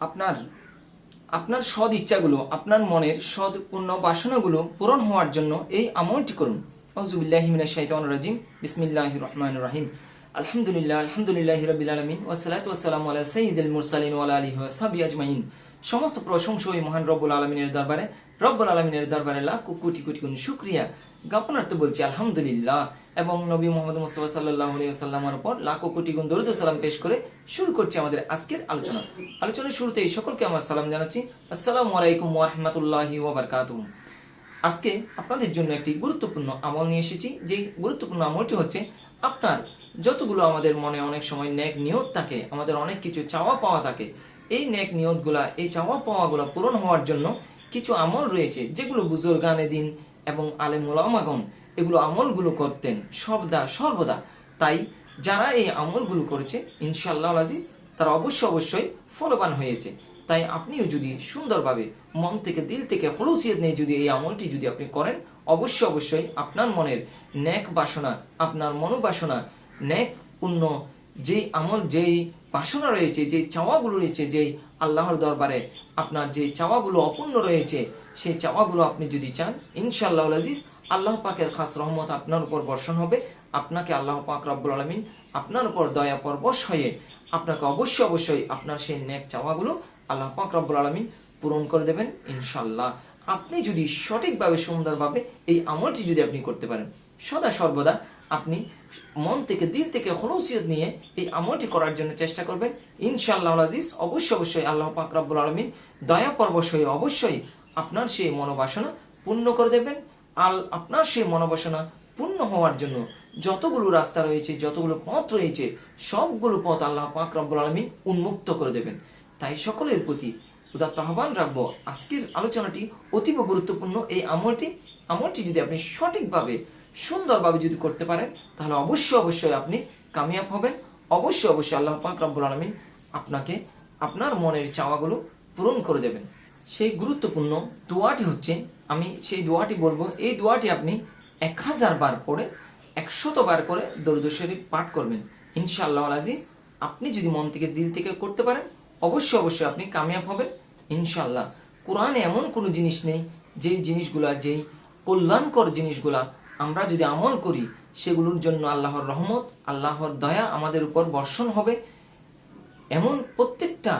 আপনার আপনার সৎ ইচ্ছাগুলো, আপনার মনের সৎ পূর্ণ বাসনাগুলো পূরণ হওয়ার জন্য এই আমলটি করুন। আউযুবিল্লাহি মিনাশ শাইতানির রাজিম। বিসমিল্লাহির রহমানির রহিম। আলহামদুলিল্লাহি রাব্বিল আলামিন ওয়াসসালাতু ওয়াসসালামু আলা সাইয়্যিদিল মুরসালিন ওয়া আলা আলিহি ওয়া সাহবিহি আজমাইন। সমস্ত প্রশংসা ওই মহান রব্বুল আলামিনের দরবারে লাখ কোটি কোটি গুণ শুকরিয়া জ্ঞাপনার্থে বলছি আলহামদুলিল্লাহ, এবং নবী মুহাম্মদ মুস্তাফা সাল্লাল্লাহু আলাইহি ওয়াসাল্লামের উপর লাখ কোটি গুণ দরুদ ও সালাম পেশ করে শুরু করছি আমাদের আজকের আলোচনার শুরুতেই সকলকে আমার সালাম জানাচ্ছি। আসসালামু আলাইকুম ওয়া রাহমাতুল্লাহি ওয়া বারাকাতুহু। আজকে আপনাদের জন্য একটি গুরুত্বপূর্ণ আমল নিয়ে এসেছি। যেই গুরুত্বপূর্ণ আমলটি হচ্ছে, আপনার যতগুলো আমাদের মনে অনেক সময় নেক নিয়ত থাকে, আমাদের অনেক কিছু চাওয়া পাওয়া থাকে, এই নেক নিয়তগুলা, এই চাওয়া পাওয়াগুলো পূরণ হওয়ার জন্য কিছু আমল রয়েছে যেগুলো বুজুর্গানে দিন এবং আলেম উলামাগণ এগুলো আমলগুলো করতেন সর্বদা। তাই যারা এই আমলগুলো করেছে ইনশাআল্লাহ আজিজ তারা অবশ্যই ফলবান হয়েছে। তাই আপনিও যদি সুন্দরভাবে মন থেকে দিল থেকে খলুসিয়ত নিয়ে যদি এই আমলটি যদি আপনি করেন, অবশ্যই আপনার মনের নেক বাসনা, আপনার মনোবাসনা, নেক পূর্ণ যেই আমল, যেই বাসনা রয়েছে, যেই চাওয়াগুলো রয়েছে, যেই আল্লাহর দরবারে আপনার যে চাওয়াগুলো অপূর্ণ রয়েছে, সেই চাওয়াগুলো আপনি যদি চান, ইনশাআল্লাহ আজিজ আল্লাহ পাকের খাস রহমত আপনার উপর বর্ষণ হবে। আপনাকে আল্লাহ পাক রব্বুল আলামিন আপনার উপর দয়া পরবশ হয়ে আপনাকে অবশ্যই আপনার সেই নেক চাওয়াগুলো আল্লাহ পাক রব্বুল আলামিন পূরণ করে দেবেন ইনশাআল্লাহ। আপনি যদি সঠিকভাবে সুন্দরভাবে এই আমলটি যদি আপনি করতে পারেন, সর্বদা আপনি মন থেকে দিল থেকে খলুসিয়ত নিয়ে এই আমলটি করার জন্য চেষ্টা করবেন, ইনশাআল্লাহ আজিজ অবশ্যই আল্লাহ পাক রব্বুল আলামিন দয়া পরবশ হয়ে অবশ্যই আপনার সেই মনোবাসনা পূর্ণ করে দেবেন। আপনার সেই মনোবাসনা পূর্ণ হওয়ার জন্য যতগুলো রাস্তা রয়েছে, যতগুলো পথ রয়েছে, সবগুলো পথ আল্লাহ পাক রব্বুল আলামিন উন্মুক্ত করে দেবেন। তাই সকলের প্রতি উদাত্ত আহ্বান রাখবো, আজকের আলোচনাটি অতীব গুরুত্বপূর্ণ। এই আমলটি যদি আপনি সঠিকভাবে সুন্দরভাবে যদি করতে পারেন, তাহলে অবশ্যই আপনি কামিয়াব হবেন। অবশ্যই আল্লাহ পাক রব্বুল আলামিন আপনাকে আপনার মনের চাওয়াগুলো পূরণ করে দেবেন। সেই গুরুত্বপূর্ণ দোয়াটি হচ্ছে, আমি সেই দোয়াটি বলবো। এই দোয়াটি আপনি 1000 বার করে 100 বার করে দরুদ শরীফ পাঠ করবেন ইনশাআল্লাহ আজিজ। আপনি যদি মন থেকে দিল থেকে করতে পারেন, অবশ্যই আপনি কামিয়াব হবেন ইনশাআল্লাহ। কোরআনে এমন কোনো জিনিস নেই যেই জিনিসগুলা, যেই কল্যাণকর জিনিসগুলা আমরা যদি আমল করি, সেগুলোর জন্য আল্লাহর রহমত, আল্লাহর দয়া আমাদের উপর বর্ষণ হবে। এমন প্রত্যেকটা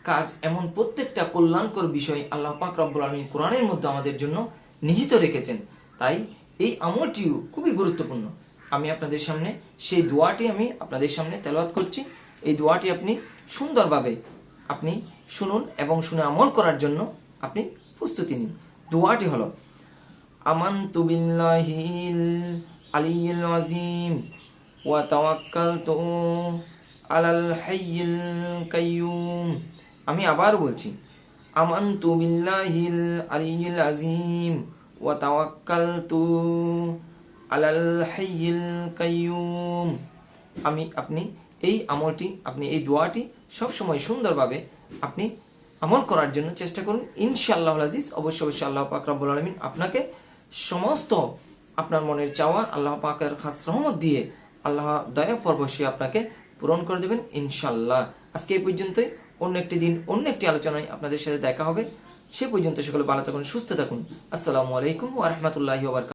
কাজ, এমন প্রত্যেকটা কল্যাণকর বিষয় আল্লাহ পাক রব্বুল আলামিন কোরআনের মধ্যে আমাদের জন্য নিহিত রেখেছেন। তাই এই আমলটিও খুবই গুরুত্বপূর্ণ। আমি আপনাদের সামনে সেই দোয়াটি আমি আপনাদের সামনে তেলাওয়াত করছি। এই দোয়াটি আপনি সুন্দরভাবে আপনি শুনুন এবং শুনে আমল করার জন্য আপনি প্রস্তুতি নিন। দোয়াটি হলো, আমানতু বিল্লাহিল আলিয়্যিল আযীম ওয়া তাওয়াক্কালতু আলাল হাইয়্যিল কাইয়্যুম। আমি আবার বলছি, আমানতু বিল্লাহিল আলিয়্যিল আযীম ওয়া তাওয়াক্কালতু আলাল হাইয়্যিল কাইয়্যুম। আপনি এই আমলটি, আপনি এই দোয়াটি সবসময় সুন্দরভাবে আপনি আমল করার জন্য চেষ্টা করুন ইনশাআল্লাহ আজিজ। অবশ্যই আল্লাহ পাক রব্বুল আলামিন আপনাকে সমস্ত আপনার মনের চাওয়া আল্লাহ পাকের খাস রহমত দিয়ে আল্লাহ দয়া পরবশে আপনাকে পূরণ করে দেবেন ইনশাআল্লাহ। আজকে এই পর্যন্তই। অন্য একটি দিন অন্য একটি আলোচনায় আপনাদের সাথে দেখা হবে। সে পর্যন্ত সকলে ভালো থাকুন, সুস্থ থাকুন। আসসালামু আলাইকুম ওয়া রাহমাতুল্লাহি ওয়া বারাকাতুহু।